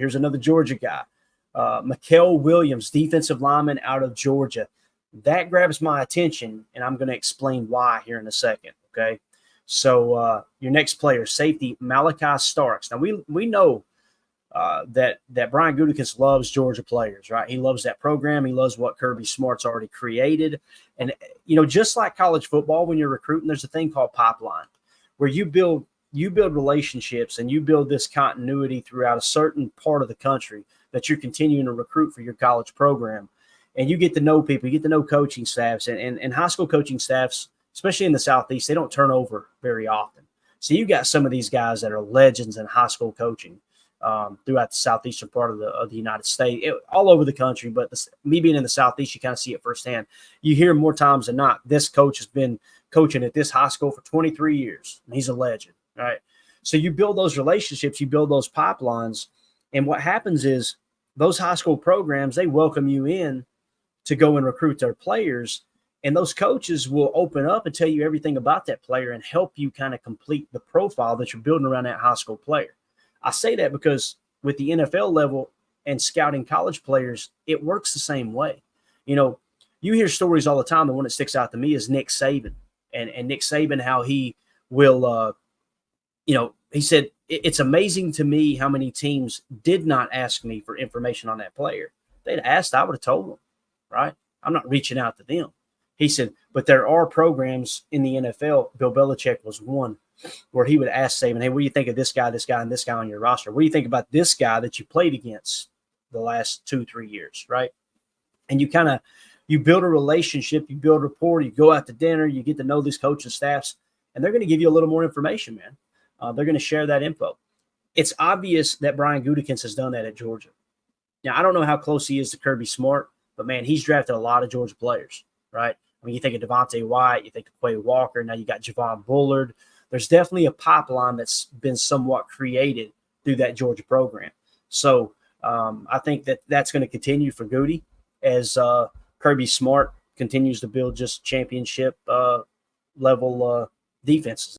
Here's another Georgia guy. Mikael Williams, defensive lineman out of Georgia. That grabs my attention, and I'm going to explain why here in a second, okay? So your next player, safety, Malachi Starks. Now, we know that Brian Gutekunst loves Georgia players, right? He loves that program. He loves what Kirby Smart's already created. And, just like college football, when you're recruiting, there's a thing called pipeline where you build relationships and you build this continuity throughout a certain part of the country that you're continuing to recruit for your college program. And you get to know people, you get to know coaching staffs and high school coaching staffs, especially in the Southeast, they don't turn over very often. So you got some of these guys that are legends in high school coaching throughout the southeastern part of the United States, all over the country. But me being in the Southeast, you kind of see it firsthand. You hear more times than not, this coach has been coaching at this high school for 23 years, and he's a legend, right? So you build those relationships, you build those pipelines, and what happens is those high school programs, they welcome you in to go and recruit their players, and those coaches will open up and tell you everything about that player and help you kind of complete the profile that you're building around that high school player. I say that because with the NFL level and scouting college players, it works the same way. You hear stories all the time. The one that sticks out to me is Nick Saban and Nick Saban, how he will, he said, it's amazing to me how many teams did not ask me for information on that player. If they'd asked, I would have told them, right? I'm not reaching out to them. He said, but there are programs in the NFL, Bill Belichick was one, where he would ask Saban, hey, what do you think of this guy, and this guy on your roster? What do you think about this guy that you played against the last 2-3 years, right? And you build a relationship, you build rapport, you go out to dinner, you get to know these coaching staffs, and they're going to give you a little more information, man. They're going to share that info. It's obvious that Brian Gutekunst has done that at Georgia. Now, I don't know how close he is to Kirby Smart, but, man, he's drafted a lot of Georgia players, right? I mean, you think of Devontae White, you think of Quay Walker, now you got Javon Bullard. There's definitely a pipeline that's been somewhat created through that Georgia program. So I think that's going to continue for Goody as Kirby Smart continues to build just championship level defenses.